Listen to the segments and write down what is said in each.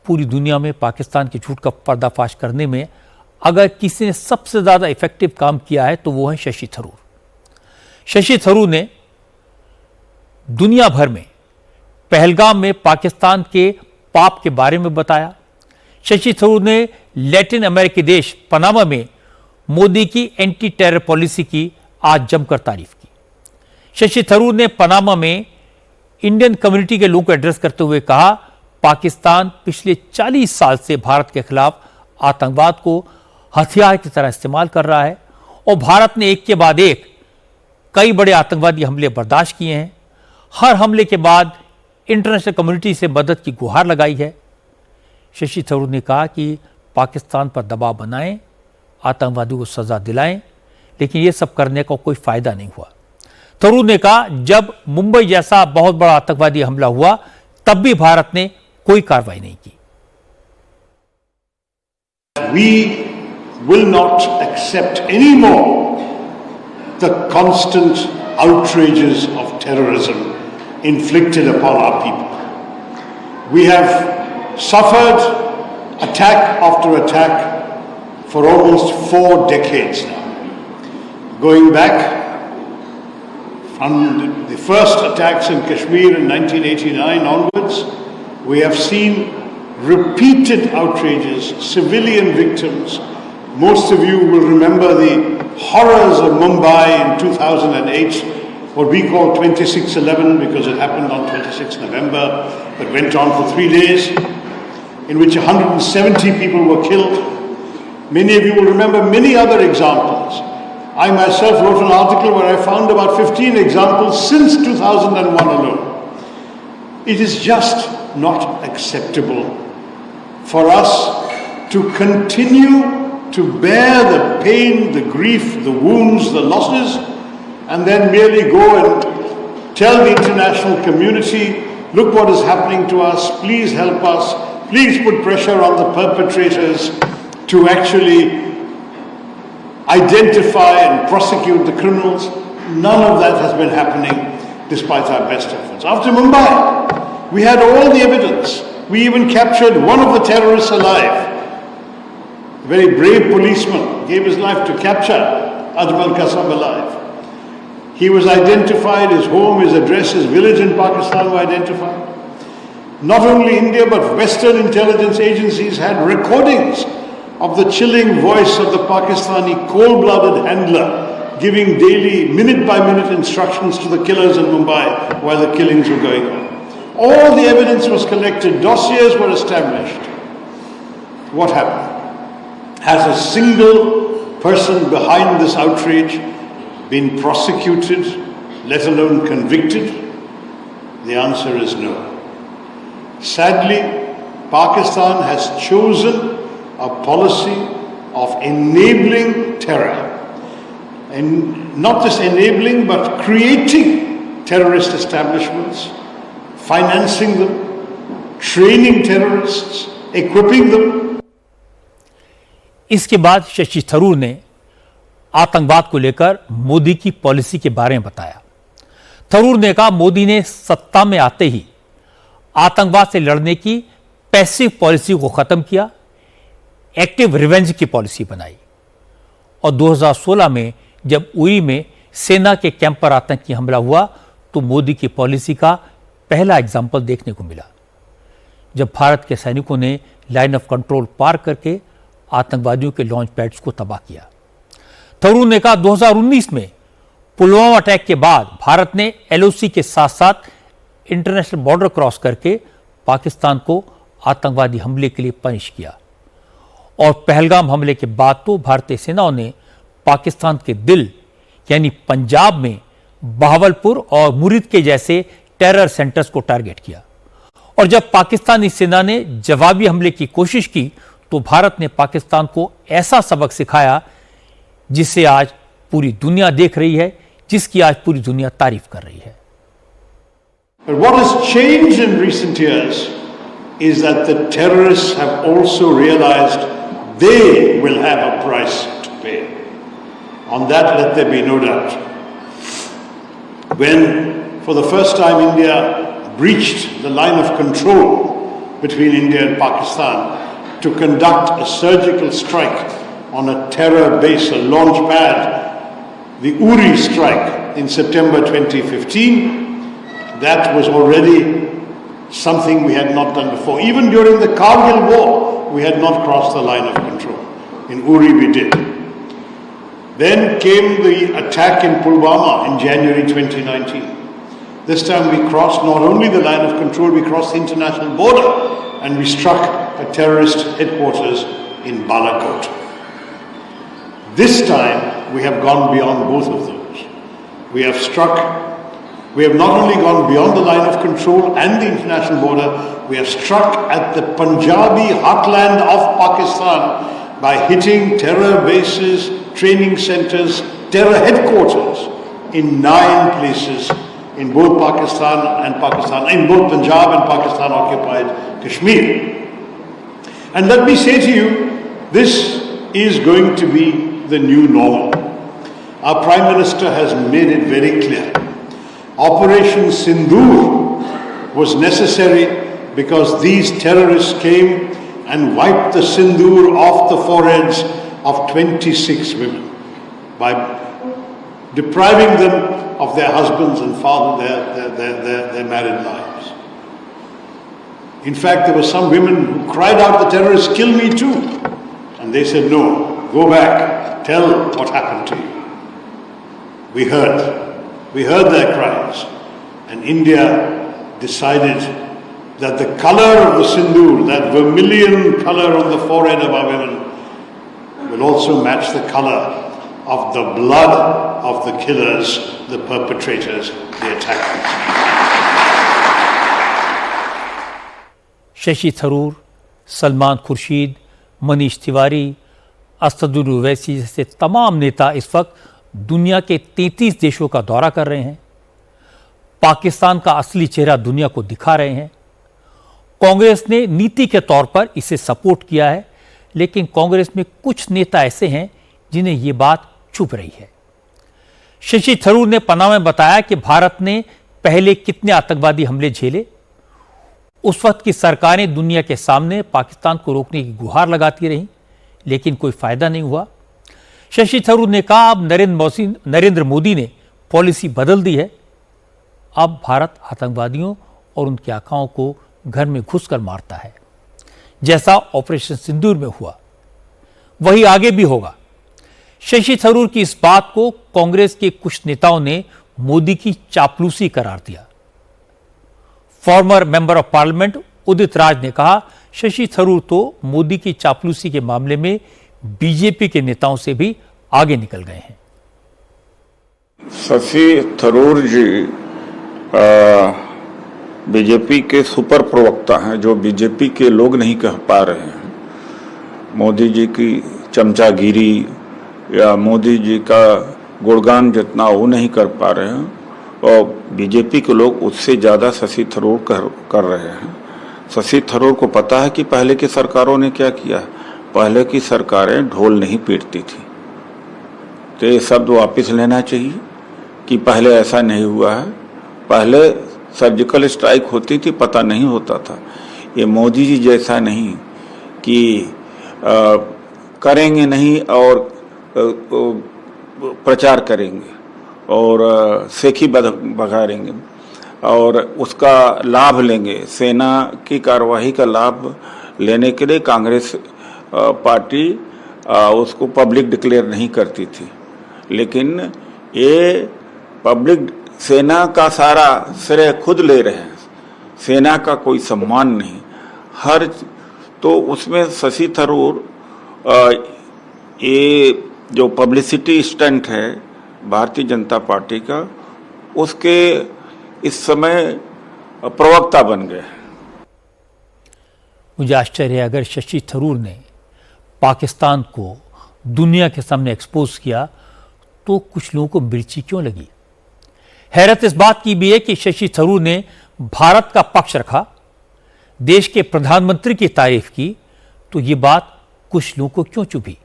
पूरी दुनिया में पाकिस्तान के झूठ का पर्दाफाश करने में अगर किसी ने सबसे ज्यादा इफेक्टिव काम किया है तो वो है शशि थरूर। शशि थरूर ने दुनिया भर में पहलगाम में पाकिस्तान के पाप के बारे में बताया। शशि थरूर ने लैटिन अमेरिकी देश पनामा में मोदी की एंटी टेरर पॉलिसी की आज जमकर तारीफ की। शशि थरूर ने पनामा में इंडियन कम्युनिटी के लोगों को एड्रेस करते हुए कहा, पाकिस्तान पिछले 40 साल से भारत के खिलाफ आतंकवाद को हथियार की तरह इस्तेमाल कर रहा है और भारत ने एक के बाद एक कई बड़े आतंकवादी हमले बर्दाश्त किए हैं। हर हमले के बाद इंटरनेशनल कम्युनिटी से मदद की गुहार लगाई है। शशि थरूर ने कहा कि पाकिस्तान पर दबाव बनाएं, आतंकवादियों को सजा दिलाएं, लेकिन यह सब करने का कोई फायदा नहीं हुआ। थरूर ने कहा, जब मुंबई जैसा बहुत बड़ा आतंकवादी हमला हुआ तब भी भारत ने कोई कार्रवाई नहीं की। We will not accept anymore the constant outrages of terrorism inflicted upon our people. We have suffered attack after attack for almost 4 decades now. Going back from the first attacks in Kashmir in 1989 onwards, we have seen repeated outrages, civilian victims. Most of you will remember the horrors of Mumbai in 2008, what we call 26/11 because it happened on 26 November, but went on for 3 days, in which 170 people were killed. Many of you will remember many other examples. I myself wrote an article where I found about 15 examples since 2001 alone. It is just not acceptable for us to continue to bear the pain, the grief, the wounds, the losses, and then merely go and tell the international community, look what is happening to us, please help us, please put pressure on the perpetrators to actually identify and prosecute the criminals. None of that has been happening despite our best efforts. After Mumbai, we had all the evidence. We even captured one of the terrorists alive. A very brave policeman gave his life to capture Ajmal Kasab alive. He was identified, his home, his address, his village in Pakistan were identified. Not only India but Western intelligence agencies had recordings of the chilling voice of the Pakistani cold-blooded handler giving daily, minute-by-minute instructions to the killers in Mumbai while the killings were going on. All the evidence was collected, dossiers were established. What happened? Has a single person behind this outrage been prosecuted, let alone convicted? The answer is no. Sadly, Pakistan has chosen a policy of enabling terror, and not just enabling but creating terrorist establishments, financing them, training terrorists, equipping them. इसके बाद शशि थरूर ने आतंकवाद को लेकर मोदी की policy के बारे में बताया। थरूर ने कहा, मोदी ने सत्ता में आते ही आतंकवाद से लड़ने की पैसिव पॉलिसी को खत्म किया, एक्टिव रिवेंज की पॉलिसी बनाई और 2016 में जब उरी में सेना के कैंप पर आतंकी हमला हुआ तो मोदी की पॉलिसी का पहला एग्जाम्पल देखने को मिला, जब भारत के सैनिकों ने लाइन ऑफ कंट्रोल पार करके आतंकवादियों के लॉन्च पैड्स को तबाह किया। थरूर ने कहा, 2019 में पुलवामा अटैक के बाद भारत ने एलओसी के साथ साथ इंटरनेशनल बॉर्डर क्रॉस करके पाकिस्तान को आतंकवादी हमले के लिए पनिश किया और पहलगाम हमले के बाद तो भारतीय सेनाओं ने पाकिस्तान के दिल यानी पंजाब में बहावलपुर और मुरीद के जैसे टेरर सेंटर्स को टारगेट किया और जब पाकिस्तानी सेना ने जवाबी हमले की कोशिश की तो भारत ने पाकिस्तान को ऐसा सबक सिखाया जिसे आज पूरी दुनिया देख रही है, जिसकी आज पूरी दुनिया तारीफ कर रही है। But what has changed in recent years is that the terrorists have also realized they will have a price to pay. On that, let there be no doubt. When, for the first time, India breached the line of control between India and Pakistan to conduct a surgical strike on a terror base, a launch pad, the Uri strike in September 2015. That was already something we had not done before. Even during the Kargil war, we had not crossed the line of control. In Uri we did. Then came the attack in Pulwama in January 2019. This time we crossed not only the line of control, we crossed the international border and we struck a terrorist headquarters in Balakot. This time we have gone beyond both of those. We have not only gone beyond the line of control and the international border, we have struck at the Punjabi heartland of Pakistan by hitting terror bases, training centers, terror headquarters in 9 places in both in both Punjab and Pakistan occupied Kashmir. And let me say to you, this is going to be the new normal. Our Prime Minister has made it very clear. Operation Sindoor was necessary because these terrorists came and wiped the Sindoor off the foreheads of 26 women by depriving them of their husbands and their married lives. In fact, there were some women who cried out, "The terrorists kill me too." And they said, "No, go back, tell what happened to you." We heard their cries, and India decided that the color of the Sindoor, that vermilion color on the forehead of our women, will also match the color of the blood of the killers, the perpetrators, the attackers. Shashi Tharoor, Salman Khurshid, Manish Tiwari, Asadul Owaisi जैसे तमाम नेता इस वक्त दुनिया के 33 देशों का दौरा कर रहे हैं। पाकिस्तान का असली चेहरा दुनिया को दिखा रहे हैं। कांग्रेस ने नीति के तौर पर इसे सपोर्ट किया है, लेकिन कांग्रेस में कुछ नेता ऐसे हैं जिन्हें यह बात चुभ रही है। शशि थरूर ने पनामा में बताया कि भारत ने पहले कितने आतंकवादी हमले झेले। उस वक्त की सरकारें दुनिया के सामने पाकिस्तान को रोकने की गुहार लगाती रहीं, लेकिन कोई फायदा नहीं हुआ। शशि थरूर ने कहा, अब नरेंद्र मोदी ने पॉलिसी बदल दी है। अब भारत आतंकवादियों और उनके आकाओं को घर में घुसकर मारता है, जैसा ऑपरेशन सिंदूर में हुआ वही आगे भी होगा। शशि थरूर की इस बात को कांग्रेस के कुछ नेताओं ने मोदी की चापलूसी करार दिया। Farmer member of parliament Udit Raj ने कहा, शशि थरूर तो मोदी की चापलूसी के मामले में बीजेपी के नेताओं से भी आगे निकल गए हैं। शशि थरूर जी बीजेपी के सुपर प्रवक्ता हैं, जो बीजेपी के लोग नहीं कह पा रहे हैं। मोदी जी की चमचागिरी या मोदी जी का गुणगान जितना वो नहीं कर पा रहे हैं, और बीजेपी के लोग उससे ज़्यादा शशि थरूर कर रहे हैं। शशि थरूर को पता है कि पहले की सरकारों ने क्या किया। पहले की सरकारें ढोल नहीं पीटती थी, तो ये शब्द वापस लेना चाहिए कि पहले ऐसा नहीं हुआ है। पहले सर्जिकल स्ट्राइक होती थी, पता नहीं होता था। ये मोदी जी जैसा नहीं कि करेंगे नहीं और प्रचार करेंगे और सेखी बघारेंगे और उसका लाभ लेंगे। सेना की कार्यवाही का लाभ लेने के लिए कांग्रेस पार्टी उसको पब्लिक डिक्लेयर नहीं करती थी, लेकिन ये पब्लिक सेना का सारा श्रेय खुद ले रहे हैं। सेना का कोई सम्मान नहीं हर, तो उसमें शशि थरूर ये जो पब्लिसिटी स्टंट है भारतीय जनता पार्टी का, उसके इस समय प्रवक्ता बन गए। मुझे आश्चर्य है, अगर शशि थरूर ने पाकिस्तान को दुनिया के सामने एक्सपोज किया तो कुछ लोगों को मिर्ची क्यों लगी। हैरत इस बात की भी है कि शशि थरूर ने भारत का पक्ष रखा, देश के प्रधानमंत्री की तारीफ की, तो ये बात कुछ लोगों को क्यों चुभी।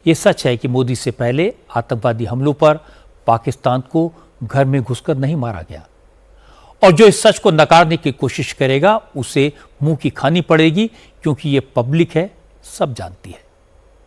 ये सच है कि मोदी से पहले आतंकवादी हमलों पर पाकिस्तान को घर में घुसकर नहीं मारा गया, और जो इस सच को नकारने की कोशिश करेगा उसे मुंह की खानी पड़ेगी, क्योंकि ये पब्लिक है, सब जानती है।